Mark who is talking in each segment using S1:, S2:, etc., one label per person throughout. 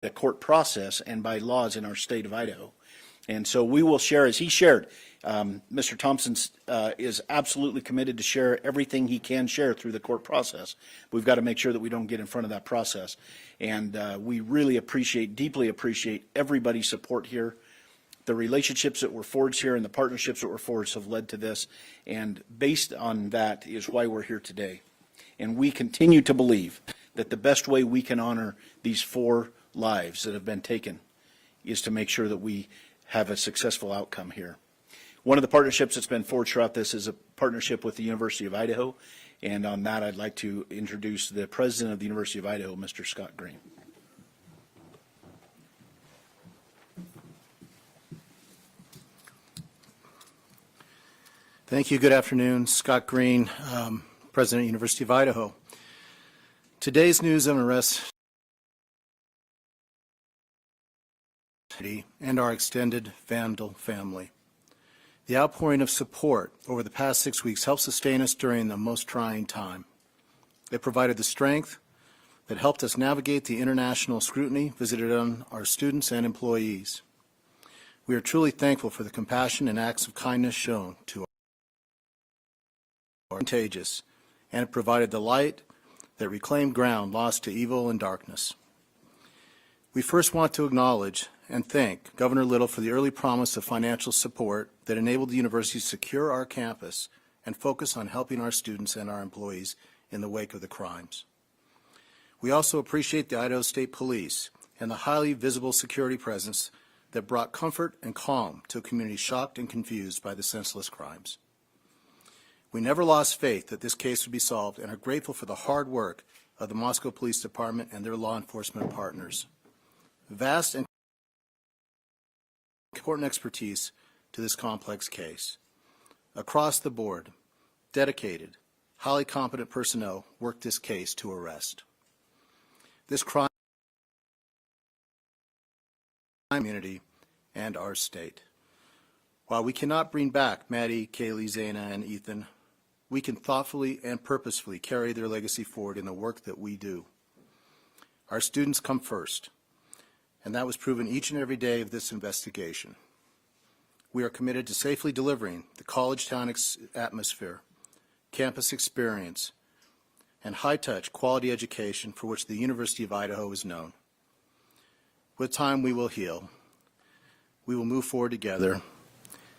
S1: the court process and by laws in our state of Idaho. And so we will share, as he shared, Mr. Thompson is absolutely committed to share everything he can share through the court process. We've got to make sure that we don't get in front of that process. And we really appreciate, deeply appreciate everybody's support here. The relationships that were forged here and the partnerships that were forged have led to this. And based on that is why we're here today. And we continue to believe that the best way we can honor these 4 lives that have been taken is to make sure that we have a successful outcome here. One of the partnerships that's been forged throughout this is a partnership with the University of Idaho. And on that, I'd like to introduce the president of the University of Idaho, Mr. Scott Green.
S2: Thank you. Good afternoon. Scott Green, President of the University of Idaho. Today's news of arrest and our extended Vandal family. The outpouring of support over the past 6 weeks helped sustain us during the most trying time. It provided the strength that helped us navigate the international scrutiny visited on our students and employees. We are truly thankful for the compassion and acts of kindness shown to our contagious, and it provided the light that reclaimed ground lost to evil and darkness. We first want to acknowledge and thank Governor Little for the early promise of financial support that enabled the university to secure our campus and focus on helping our students and our employees in the wake of the crimes. We also appreciate the Idaho State Police and the highly visible security presence that brought comfort and calm to a community shocked and confused by the senseless crimes. We never lost faith that this case would be solved and are grateful for the hard work of the Moscow Police Department and their law enforcement partners. Vast and important expertise to this complex case. Across the board, dedicated, highly competent personnel worked this case to arrest. This crime community and our state. While we cannot bring back Maddie, Kaylee, Zaina, and Ethan, we can thoughtfully and purposefully carry their legacy forward in the work that we do. Our students come first, and that was proven each and every day of this investigation. We are committed to safely delivering the college town atmosphere, campus experience, and high-touch quality education for which the University of Idaho is known. With time, we will heal. We will move forward together,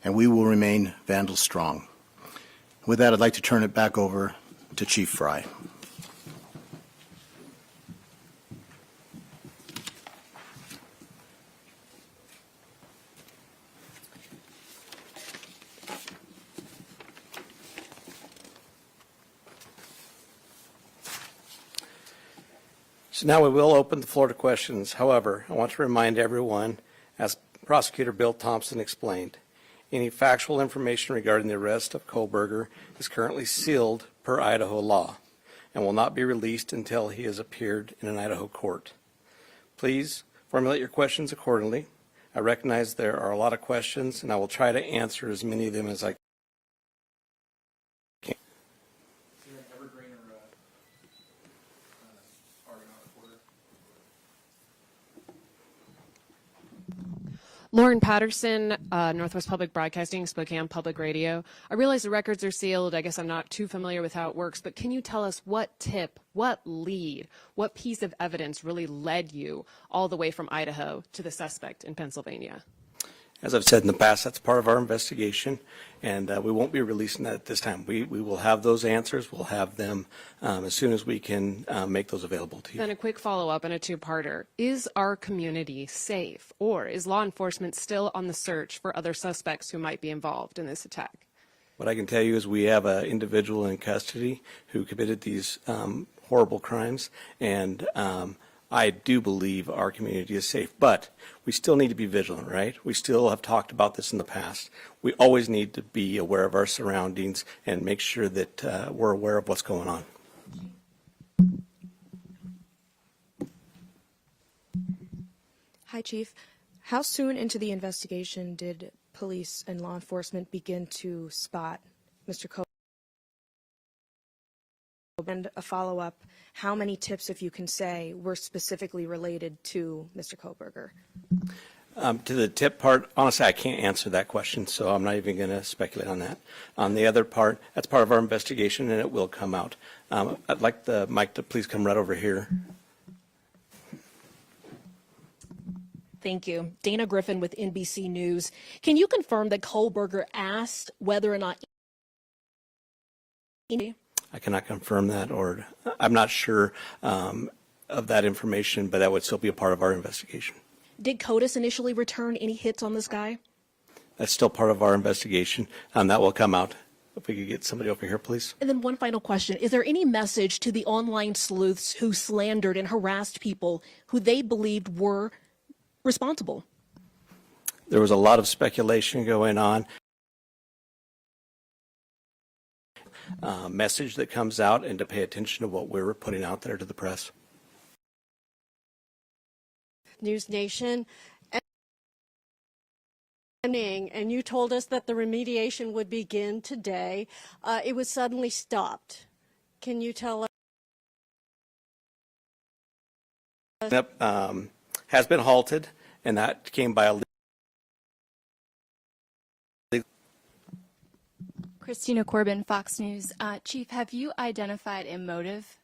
S2: and we will remain Vandal strong. With that, I'd like to turn it back over to Chief Fry.
S3: So now we will open the floor to questions. However, I want to remind everyone, as Prosecutor Bill Thompson explained, any factual information regarding the arrest of Kohlberger is currently sealed per Idaho law and will not be released until he has appeared in an Idaho court. Please formulate your questions accordingly. I recognize there are a lot of questions, and I will try to answer as many of them as I can.
S4: Lauren Patterson, Northwest Public Broadcasting, Spokane Public Radio. I realize the records are sealed. I guess I'm not too familiar with how it works, but can you tell us what tip, what lead, what piece of evidence really led you all the way from Idaho to the suspect in Pennsylvania?
S3: As I've said in the past, that's part of our investigation, and we won't be releasing that at this time. We will have those answers. We'll have them as soon as we can make those available to you.
S4: Then a quick follow-up and a two-parter. Is our community safe, or is law enforcement still on the search for other suspects who might be involved in this attack?
S3: What I can tell you is we have an individual in custody who committed these horrible crimes, and I do believe our community is safe, but we still need to be vigilant, right? We still have talked about this in the past. We always need to be aware of our surroundings and make sure that we're aware of what's going on.
S5: Hi, Chief. How soon into the investigation did police and law enforcement begin to spot Mr. Kohlberger? And a follow-up, how many tips, if you can say, were specifically related to Mr. Koberger?
S3: To the tip part, honestly, I can't answer that question, so I'm not even going to speculate on that. On the other part, that's part of our investigation, and it will come out. I'd like the mic to please come right over here.
S6: Thank you. Dana Griffin with NBC News. Can you confirm that Kohlberger asked whether or not
S3: I cannot confirm that, or I'm not sure of that information, but that would still be a part of our investigation.
S6: did CODIS initially return any hits on this guy?
S3: That's still part of our investigation. That will come out. If we could get somebody over here, please.
S6: And then one final question. Is there any message to the online sleuths who slandered and harassed people who they believed were responsible?
S3: There was a lot of speculation going on. Message that comes out, and to pay attention to what we're putting out there to the press.
S7: News Nation. And you told us that the remediation would begin today. It was suddenly stopped. Can you tell us?
S3: Has been halted, and that came by a
S8: Christina Corbin, Fox News. Chief, have you identified a motive?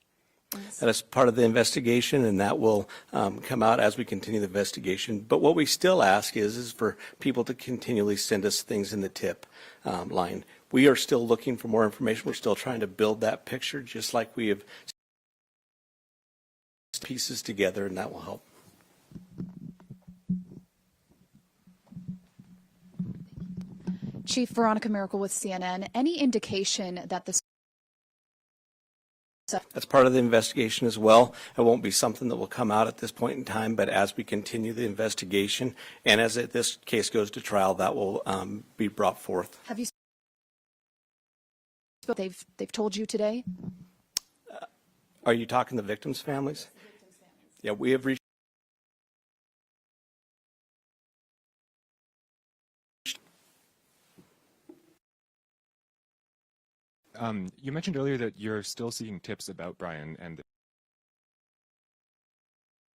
S3: That is part of the investigation, and that will come out as we continue the investigation. But what we still ask is for people to continually send us things in the tip line. We are still looking for more information. We're still trying to build that picture, just like we have pieces together, and that will help.
S9: Chief, Veronica Miracle with CNN. Any indication that this?
S3: That's part of the investigation as well. It won't be something that will come out at this point in time, but as we continue the investigation and as this case goes to trial, that will be brought forth.
S9: Have you? They've told you today?
S3: Are you talking the victims' families? Yeah, we have reached.
S10: You mentioned earlier that you're still seeking tips about Brian and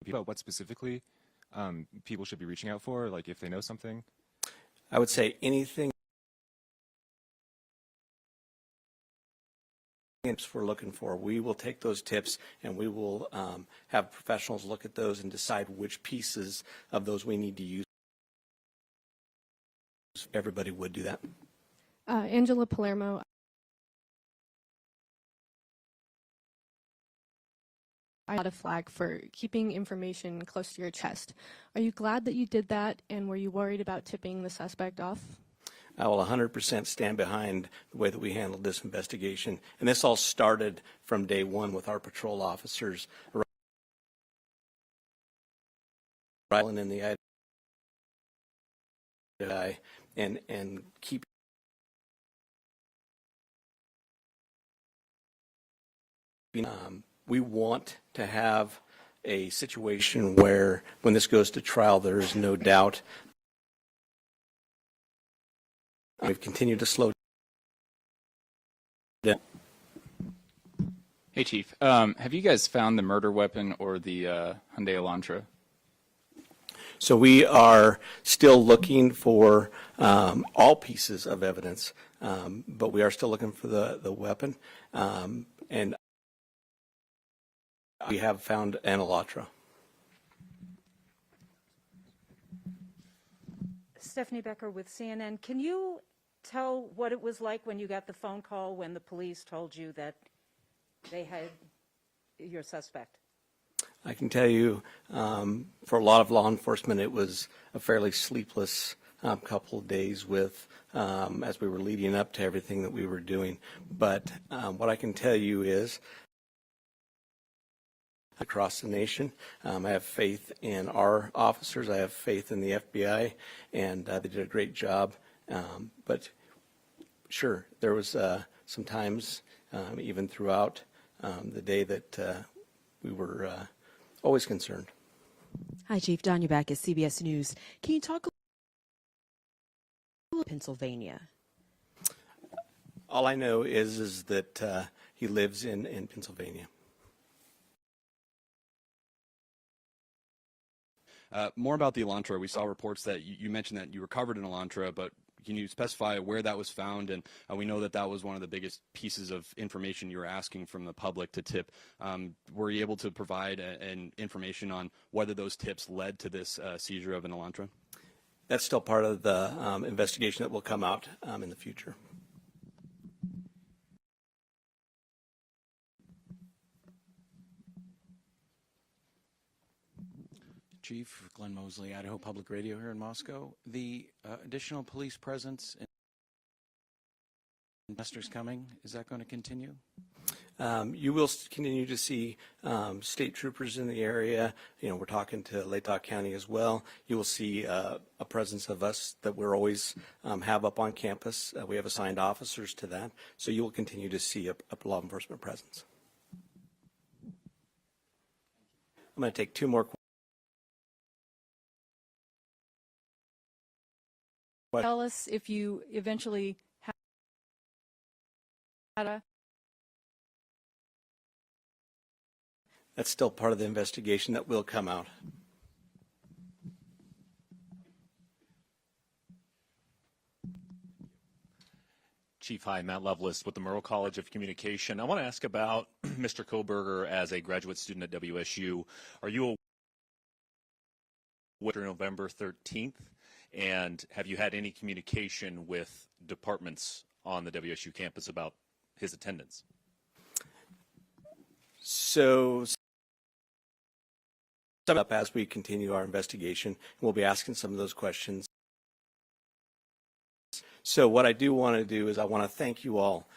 S10: about what specifically people should be reaching out for, like if they know something.
S3: I would say anything we're looking for, we will take those tips and we will have professionals look at those and decide which pieces of those we need to use. Everybody would do that.
S5: Angela Palermo. I got a flag for keeping information close to your chest. Are you glad that you did that, and were you worried about tipping the suspect off?
S3: I will 100% stand behind the way that we handled this investigation. And this all started from day one with our patrol officers arriving in the Idaho and keep we want to have a situation where when this goes to trial, there is no doubt. We've continued to slow down.
S11: Hey, Chief. Have you guys found the murder weapon or the Hyundai Elantra?
S3: So we are still looking for all pieces of evidence, but we are still looking for the weapon. And we have found an Elantra.
S12: Stephanie Becker with CNN. Can you tell what it was like when you got the phone call when the police told you that they had your suspect?
S3: I can tell you, for a lot of law enforcement, it was a fairly sleepless couple of days with as we were leading up to everything that we were doing. But what I can tell you is across the nation, I have faith in our officers. I have faith in the FBI, and they did a great job. But sure, there was some times, even throughout the day, that we were always concerned.
S13: Hi, Chief. Don Back at CBS News. Can you talk about Pennsylvania?
S3: All I know is that He lives in Pennsylvania.
S14: More about the Elantra. We saw reports that you mentioned that you recovered an Elantra, but can you specify where that was found? And we know that that was one of the biggest pieces of information you were asking from the public to tip. Were you able to provide an information on whether those tips led to this seizure of an Elantra?
S3: That's still part of the investigation that will come out in the future.
S15: Chief Glenn Mosley, Idaho Public Radio here in Moscow. The additional police presence and investors coming, is that going to continue?
S3: You will continue to see state troopers in the area. You know, we're talking to Latah County as well. You will see a presence of us that we're always have up on campus. We have assigned officers to that. So you will continue to see a law enforcement presence. I'm going to take two more questions.
S16: Tell us if you eventually had a...
S3: That's still part of the investigation that will come out.
S17: Chief, hi, Matt Lovelace with the Murrow College of Communication. I want to ask about Mr. Koberger as a graduate student at WSU. Are you aware November 13th? And have you had any communication with departments on the WSU campus about his attendance?
S3: So, up as we continue our investigation, we'll be asking some of those questions. So what I do want to do is I want to thank you all.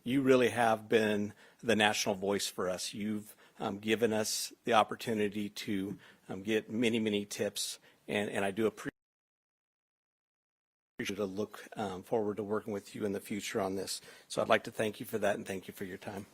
S3: You really have been the national voice for us. You've given us the opportunity to get many, many tips, and I do appreciate to look forward to working with you in the future on this. So I'd like to thank you for that and thank you for your time.